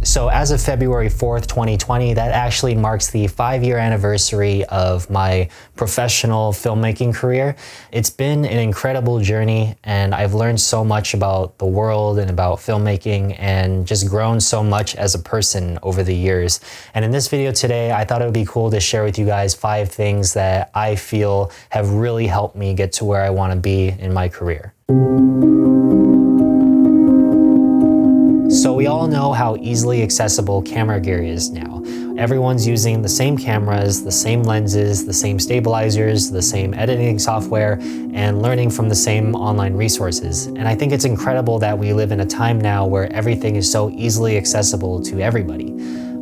So as of February 4th, 2020, that actually marks the 5-year anniversary of my professional filmmaking career. It's been an incredible journey, and I've learned so much about the world and about filmmaking and just grown so much as a person over the years. And in this video today, I thought it would be cool to share with you guys 5 things that I feel have really helped me get to where I want to be in my career. So we all know how easily accessible camera gear is now. Everyone's using the same cameras, the same lenses, the same stabilizers, the same editing software, and learning from the same online resources. And I think it's incredible that we live in a time now where everything is so easily accessible to everybody.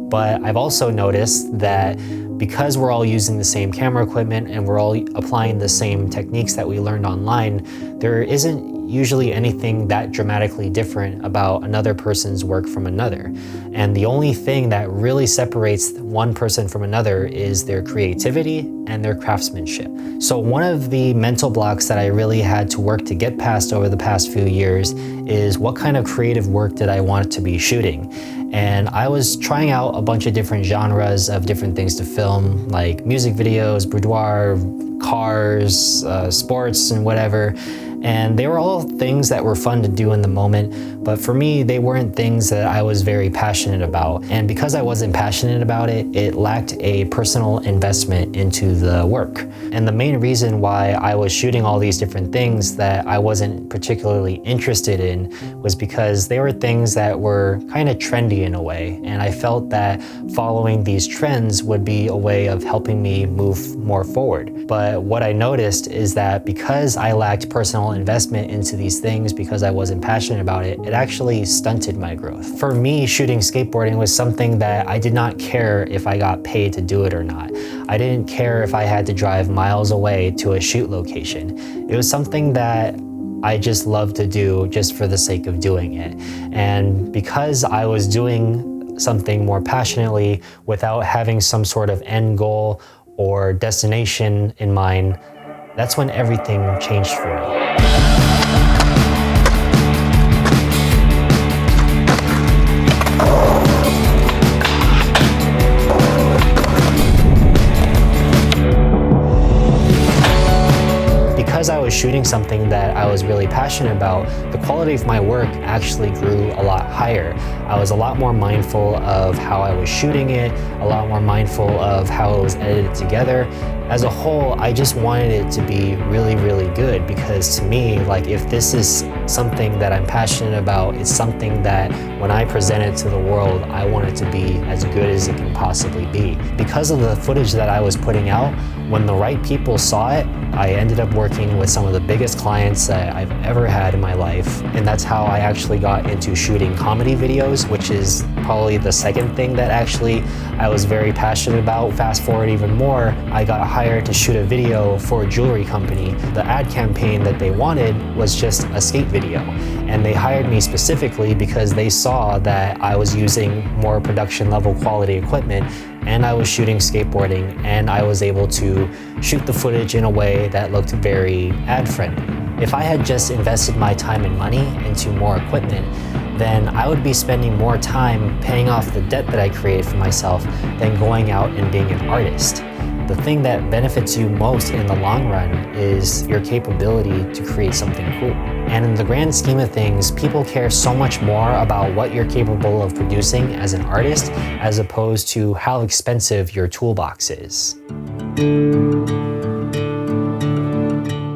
But I've also noticed that because we're all using the same camera equipment and we're all applying the same techniques that we learned online, there isn't usually anything that dramatically different about another person's work from another. And the only thing that really separates one person from another is their creativity and their craftsmanship. So one of the mental blocks that I really had to work to get past over the past few years is what kind of creative work did I want to be shooting? And I was trying out a bunch of different genres of different things to film, like music videos, boudoir, cars, sports, and whatever. And they were all things that were fun to do in the moment, but for me, they weren't things that I was very passionate about. And because I wasn't passionate about it, it lacked a personal investment into the work. And the main reason why I was shooting all these different things that I wasn't particularly interested in was because they were things that were kind of trendy in a way. And I felt that following these trends would be a way of helping me move more forward. But what I noticed is that because I lacked personal investment into these things, because I wasn't passionate about it, it actually stunted my growth. For me, shooting skateboarding was something that I did not care if I got paid to do it or not. I didn't care if I had to drive miles away to a shoot location. It was something that I just loved to do just for the sake of doing it. And because I was doing something more passionately without having some sort of end goal or destination in mind, that's when everything changed for me. Because I was shooting something that I was really passionate about, the quality of my work actually grew a lot higher. I was a lot more mindful of how I was shooting it, a lot more mindful of how it was edited together. As a whole, I just wanted it to be really, really good, because to me, like, if this is something that I'm passionate about, it's something that when I present it to the world, I want it to be as good as it can possibly be. Because of the footage that I was putting out, when the right people saw it, I ended up working with some of the biggest clients that I've ever had in my life. And that's how I actually got into shooting comedy videos, which is probably the second thing that actually I was very passionate about. Fast forward even more, I got hired to shoot a video for a jewelry company. The ad campaign that they wanted was just a skate video. And they hired me specifically because they saw that I was using more production level quality equipment, and I was shooting skateboarding, and I was able to shoot the footage in a way that looked very ad friendly. If I had just invested my time and money into more equipment, then I would be spending more time paying off the debt that I created for myself than going out and being an artist. The thing that benefits you most in the long run is your capability to create something cool. And in the grand scheme of things, people care so much more about what you're capable of producing as an artist as opposed to how expensive your toolbox is.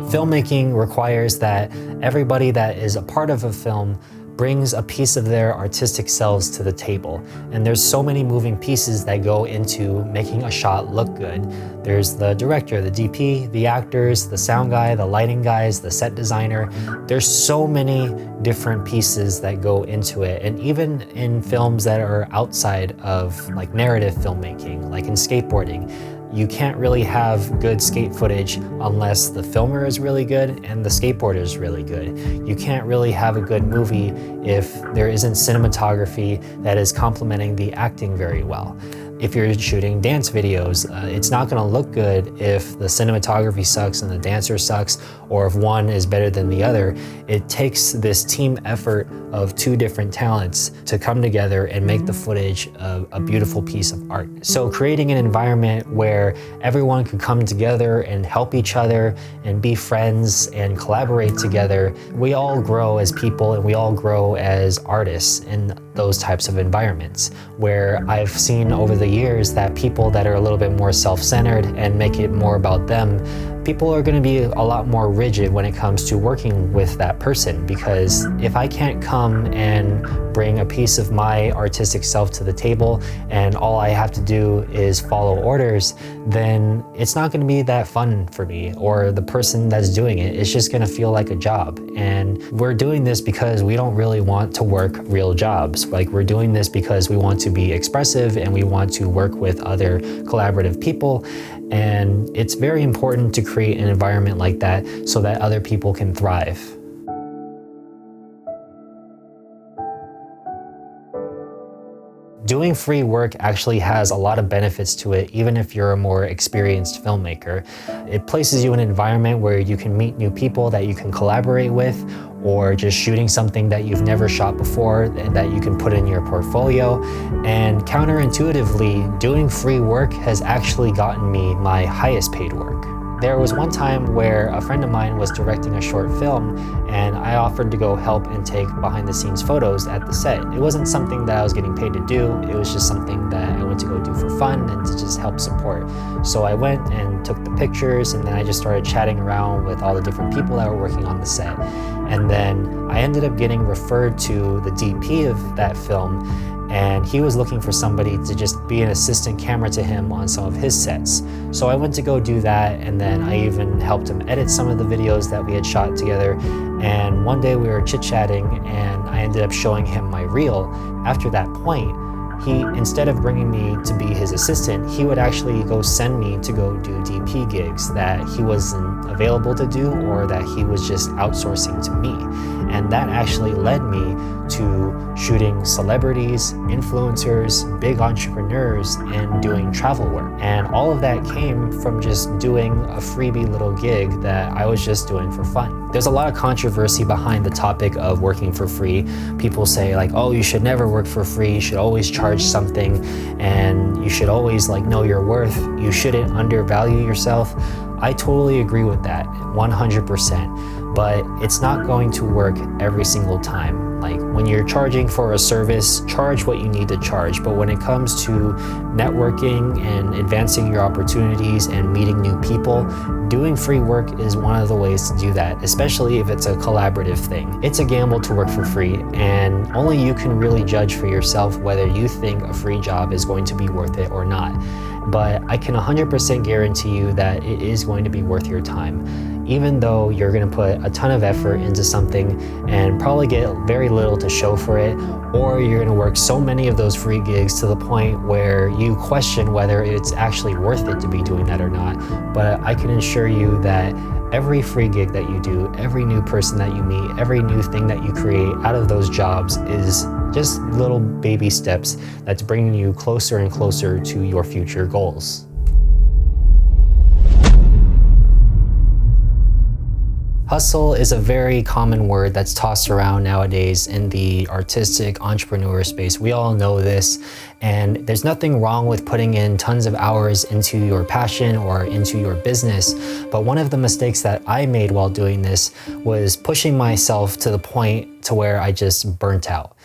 Filmmaking requires that everybody that is a part of a film brings a piece of their artistic selves to the table. And there's so many moving pieces that go into making a shot look good. There's the director, the DP, the actors, the sound guy, the lighting guys, the set designer. There's so many different pieces that go into it. And even in films that are outside of like narrative filmmaking, like in skateboarding, you can't really have good skate footage unless the filmer is really good and the skateboarder is really good. You can't really have a good movie if there isn't cinematography that is complementing the acting very well. if you're shooting dance videos. It's not gonna look good if the cinematography sucks and the dancer sucks, or if one is better than the other. It takes this team effort of two different talents to come together and make the footage a beautiful piece of art. So creating an environment where everyone could come together and help each other and be friends and collaborate together. We all grow as people and we all grow as artists in those types of environments, where I've seen over the years that people that are a little bit more self-centered and make it more about them, people are going to be a lot more rigid when it comes to working with that person, because if I can't come and bring a piece of my artistic self to the table and all I have to do is follow orders, then it's not going to be that fun for me or the person that's doing it. It's just going to feel like a job. And we're doing this because we don't really want to work real jobs. Like, we're doing this because we want to be expressive and we want to work with other collaborative people. And it's very important to create an environment like that so that other people can thrive. Doing free work actually has a lot of benefits to it, even if you're a more experienced filmmaker. It places you in an environment where you can meet new people that you can collaborate with, or just shooting something that you've never shot before and that you can put in your portfolio. And counterintuitively, doing free work has actually gotten me my highest paid work. There was one time where a friend of mine was directing a short film and I offered to go help and take behind the scenes photos at the set. It wasn't something that I was getting paid to do, it was just something that I went to go do for fun and to just help support. So I went and took the pictures, and then I just started chatting around with all the different people that were working on the set. And then I ended up getting referred to the DP of that film, and he was looking for somebody to just be an assistant camera to him on some of his sets. So I went to go do that, and then I even helped him edit some of the videos that we had shot together. And one day we were chit-chatting and I ended up showing him my reel. After that point, he, instead of bringing me to be his assistant, he would actually go send me to go do DP gigs that he wasn't available to do or that he was just outsourcing to me. And that actually led me to shooting celebrities, influencers, big entrepreneurs, and doing travel work. And all of that came from just doing a freebie little gig that I was just doing for fun. There's a lot of controversy behind the topic of working for free. People say like, oh, you should never work for free. You should always charge something, and you should always like know your worth. You shouldn't undervalue yourself. I totally agree with that, 100%, but it's not going to work every single time. Like, when you're charging for a service, charge what you need to charge. But when it comes to networking and advancing your opportunities and meeting new people, doing free work is one of the ways to do that, especially if it's a collaborative thing. It's a gamble to work for free, and only you can really judge for yourself whether you think a free job is going to be worth it or not. But I can 100% guarantee you that it is going to be worth your time. Even though you're going to put a ton of effort into something and probably get very little to show for it, or you're going to work so many of those free gigs to the point where you question whether it's actually worth it to be doing that or not. But I can assure you that every free gig that you do, every new person that you meet, every new thing that you create out of those jobs is just little baby steps that's bringing you closer and closer to your future goals. Hustle is a very common word that's tossed around nowadays in the artistic entrepreneur space. We all know this, and there's nothing wrong with putting in tons of hours into your passion or into your business. But one of the mistakes that I made while doing this was pushing myself to the point to where I just burnt out.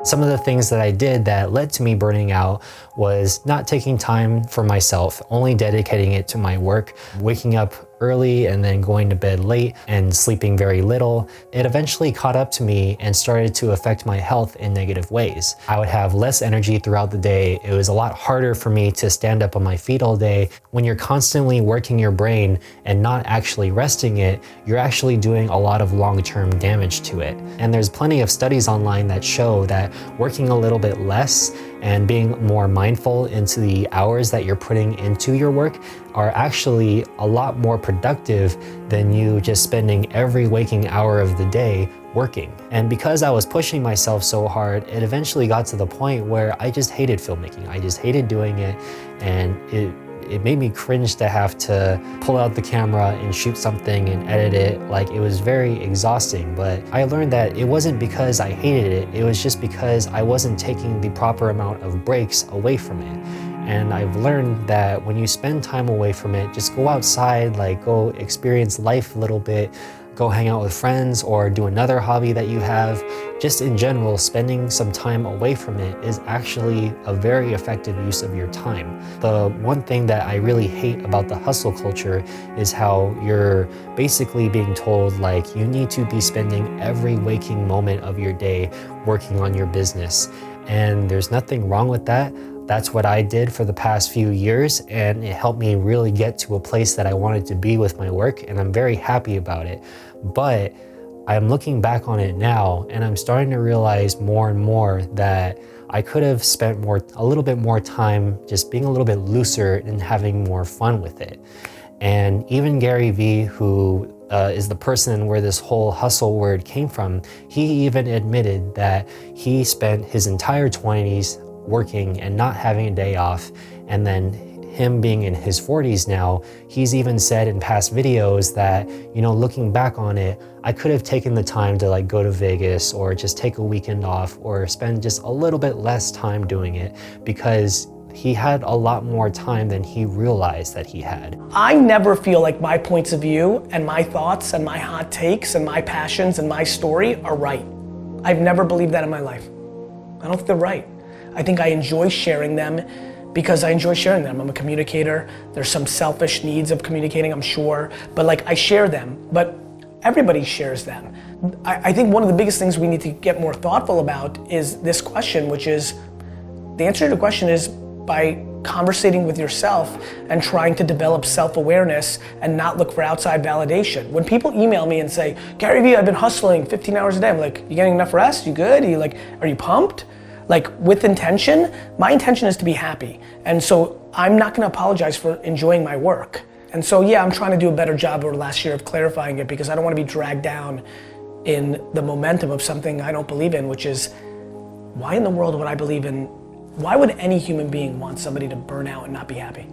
Some of the things that I did that led to me burning out was not taking time for myself, only dedicating it to my work, waking up early and then going to bed late and sleeping very little. It eventually caught up to me and started to affect my health in negative ways. I would have less energy throughout the day. It was a lot harder for me to stand up on my feet all day. When you're constantly working your brain and not actually resting it, you're actually doing a lot of long-term damage to it. And there's plenty of studies online that show that working a little bit less and being more mindful into the hours that you're putting into your work are actually a lot more productive than you just spending every waking hour of the day working. And because I was pushing myself so hard, it eventually got to the point where I just hated filmmaking. I just hated doing it, and it made me cringe to have to pull out the camera and shoot something and edit it. Like, it was very exhausting. But I learned that it wasn't because I hated it, it was just because I wasn't taking the proper amount of breaks away from it. And I've learned that when you spend time away from it, just go outside, like go experience life a little bit, go hang out with friends or do another hobby that you have. Just in general, spending some time away from it is actually a very effective use of your time. The one thing that I really hate about the hustle culture is how you're basically being told, like, you need to be spending every waking moment of your day working on your business. And there's nothing wrong with that. That's what I did for the past few years, and it helped me really get to a place that I wanted to be with my work, and I'm very happy about it. But I'm looking back on it now, and I'm starting to realize more and more that I could have spent a little bit more time just being a little bit looser and having more fun with it. And even Gary Vee, who is the person where this whole hustle word came from, he even admitted that he spent his entire 20s working and not having a day off. And then him being in his 40s now, he's even said in past videos that, you know, looking back on it, I could have taken the time to like go to Vegas or just take a weekend off or spend just a little bit less time doing it, because he had a lot more time than he realized that he had. I never feel like my points of view and my thoughts and my hot takes and my passions and my story are right. I've never believed that in my life. I don't think they're right. I think I enjoy sharing them because I enjoy sharing them. I'm a communicator. There's some selfish needs of communicating, I'm sure, but like I share them, but everybody shares them. I think one of the biggest things we need to get more thoughtful about is this question, which is, the answer to the question is by conversating with yourself and trying to develop self-awareness and not look for outside validation. When people email me and say, Gary Vee, I've been hustling 15 hours a day, I'm like, you getting enough rest? You good? Are you pumped? Like, with intention, my intention is to be happy. And so I'm not gonna apologize for enjoying my work. And so yeah, I'm trying to do a better job over the last year of clarifying it, because I don't wanna be dragged down in the momentum of something I don't believe in, which is, why in the world would I believe in, why would any human being want somebody to burn out and not be happy?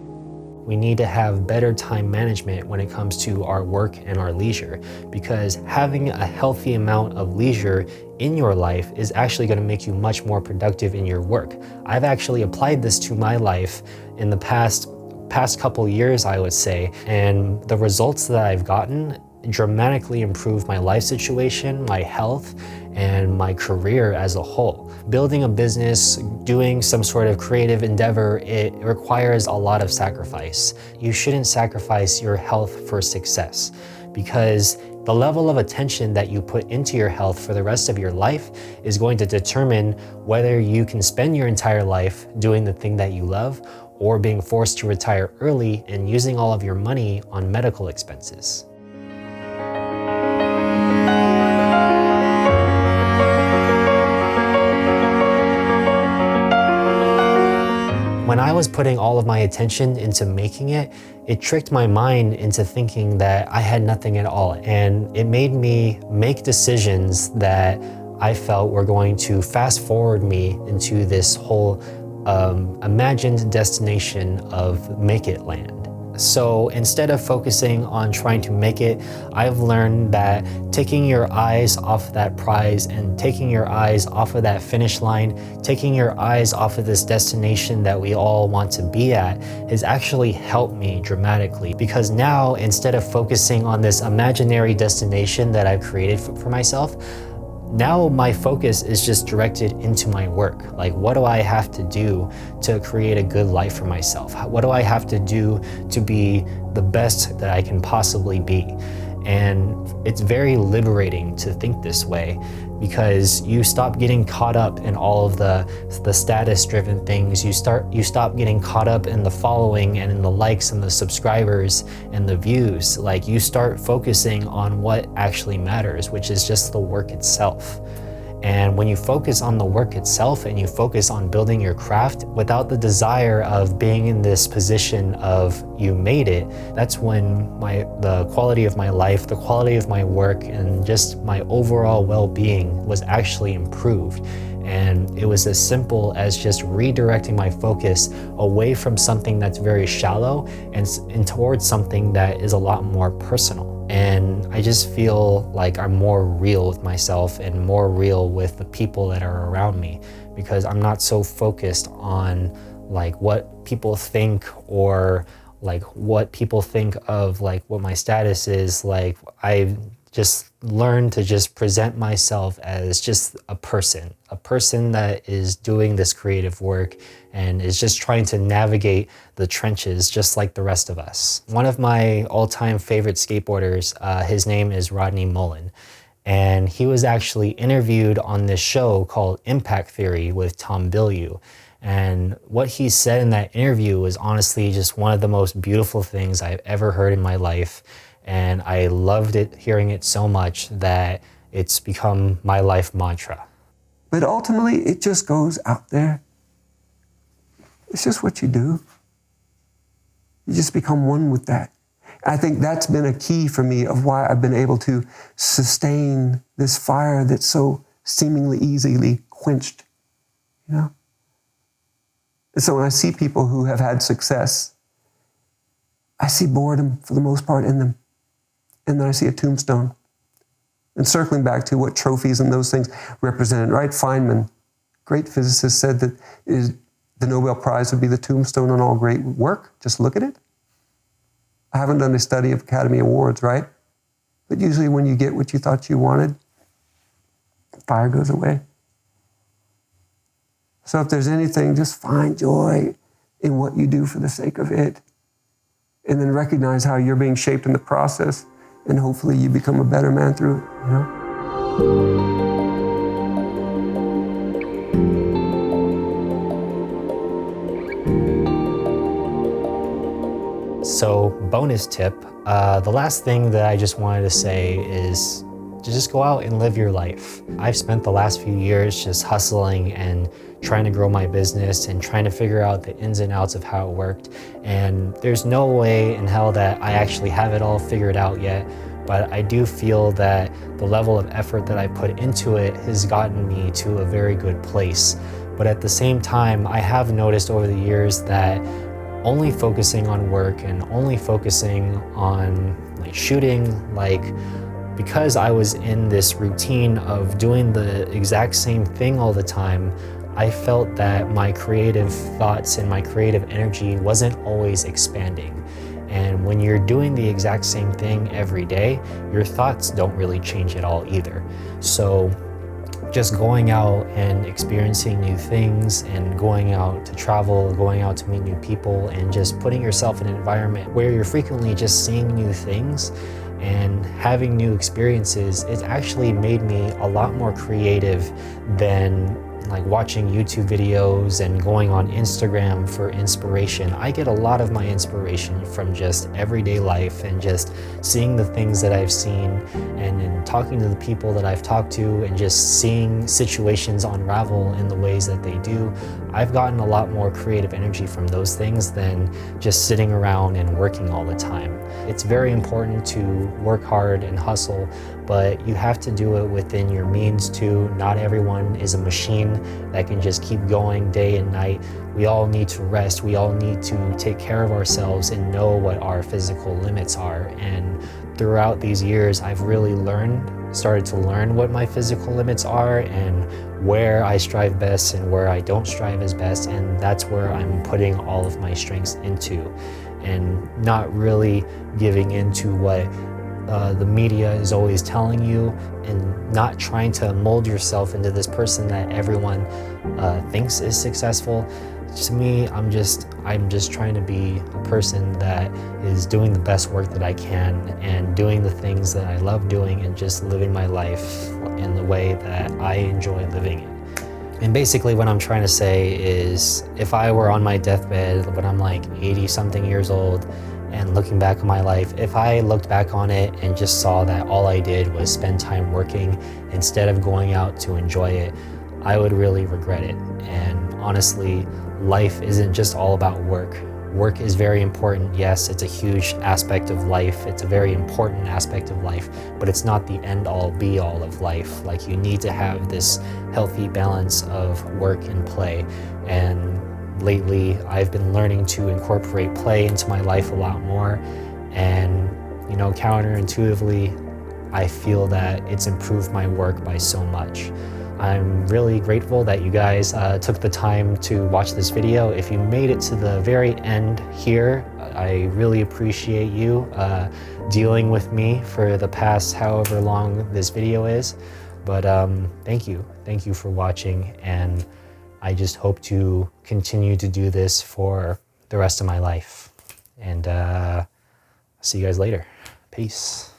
We need to have better time management when it comes to our work and our leisure, because having a healthy amount of leisure in your life is actually going to make you much more productive in your work. I've actually applied this to my life in the past couple years, I would say, and the results that I've gotten dramatically improved my life situation, my health, and my career as a whole. Building a business, doing some sort of creative endeavor, it requires a lot of sacrifice. You shouldn't sacrifice your health for success, because the level of attention that you put into your health for the rest of your life is going to determine whether you can spend your entire life doing the thing that you love or being forced to retire early and using all of your money on medical expenses. When I was putting all of my attention into making it, it tricked my mind into thinking that I had nothing at all. And it made me make decisions that I felt were going to fast forward me into this whole imagined destination of make it land. So instead of focusing on trying to make it, I've learned that taking your eyes off that prize and taking your eyes off of that finish line, taking your eyes off of this destination that we all want to be at, has actually helped me dramatically. Because now, instead of focusing on this imaginary destination that I've created for myself, now my focus is just directed into my work. Like, what do I have to do to create a good life for myself? What do I have to do to be the best that I can possibly be? And it's very liberating to think this way, because you stop getting caught up in all of the status-driven things. You stop getting caught up in the following and in the likes and the subscribers and the views. Like, you start focusing on what actually matters, which is just the work itself. And when you focus on the work itself and you focus on building your craft without the desire of being in this position of you made it, that's when the quality of my life, the quality of my work, and just my overall well-being was actually improved. And it was as simple as just redirecting my focus away from something that's very shallow and towards something that is a lot more personal. And I just feel like I'm more real with myself and more real with the people that are around me, because I'm not so focused on like what people think or like what people think of like what my status is. Like I just learned to just present myself as just a person that is doing this creative work and is just trying to navigate the trenches just like the rest of us. One of my all-time favorite skateboarders, his name is Rodney Mullen, and he was actually interviewed on this show called Impact Theory with Tom Bilyeu. And what he said in that interview was honestly just one of the most beautiful things I've ever heard in my life. And I loved it, hearing it so much that it's become my life mantra. But ultimately, it just goes out there. It's just what you do. You just become one with that. I think that's been a key for me of why I've been able to sustain this fire that's so seemingly easily quenched, you know? And so when I see people who have had success, I see boredom for the most part in them. And then I see a tombstone. And circling back to what trophies and those things represented, right? Feynman, great physicist, said that the Nobel Prize would be the tombstone on all great work. Just look at it. I haven't done a study of Academy Awards, right? But usually when you get what you thought you wanted, fire goes away. So if there's anything, just find joy in what you do for the sake of it. And then recognize how you're being shaped in the process. And hopefully you become a better man through it, you know? So, bonus tip, the last thing that I just wanted to say is to just go out and live your life. I've spent the last few years just hustling and trying to grow my business and trying to figure out the ins and outs of how it worked. And there's no way in hell that I actually have it all figured out yet, but I do feel that the level of effort that I put into it has gotten me to a very good place. But at the same time, I have noticed over the years that only focusing on work and only focusing on like shooting, because I was in this routine of doing the exact same thing all the time, I felt that my creative thoughts and my creative energy wasn't always expanding. And when you're doing the exact same thing every day, your thoughts don't really change at all either. So just going out and experiencing new things and going out to travel, going out to meet new people, and just putting yourself in an environment where you're frequently just seeing new things and having new experiences, it actually made me a lot more creative than like watching YouTube videos and going on Instagram for inspiration. I get a lot of my inspiration from just everyday life and just seeing the things that I've seen and in talking to the people that I've talked to and just seeing situations unravel in the ways that they do. I've gotten a lot more creative energy from those things than just sitting around and working all the time. It's very important to work hard and hustle, but you have to do it within your means too. Not everyone is a machine that can just keep going day and night. We all need to rest. We all need to take care of ourselves and know what our physical limits are. And throughout these years, I've really started to learn what my physical limits are and where I strive best and where I don't strive as best. And that's where I'm putting all of my strengths into, and not really giving into what the media is always telling you, and not trying to mold yourself into this person that everyone thinks is successful. To me, I'm just trying to be a person that is doing the best work that I can and doing the things that I love doing and just living my life in the way that I enjoy living it. And basically what I'm trying to say is, if I were on my deathbed when I'm like 80 something years old and looking back on my life, if I looked back on it and just saw that all I did was spend time working instead of going out to enjoy it, I would really regret it. And honestly, life isn't just all about work. Work is very important. Yes, it's a huge aspect of life. It's a very important aspect of life, but it's not the end all be all of life. Like, you need to have this healthy balance of work and play. And lately, I've been learning to incorporate play into my life a lot more. And, you know, counterintuitively, I feel that it's improved my work by so much. I'm really grateful that you guys took the time to watch this video. If you made it to the very end here, I really appreciate you dealing with me for the past however long this video is. But thank you. Thank you for watching, and I just hope to continue to do this for the rest of my life. And see you guys later. Peace.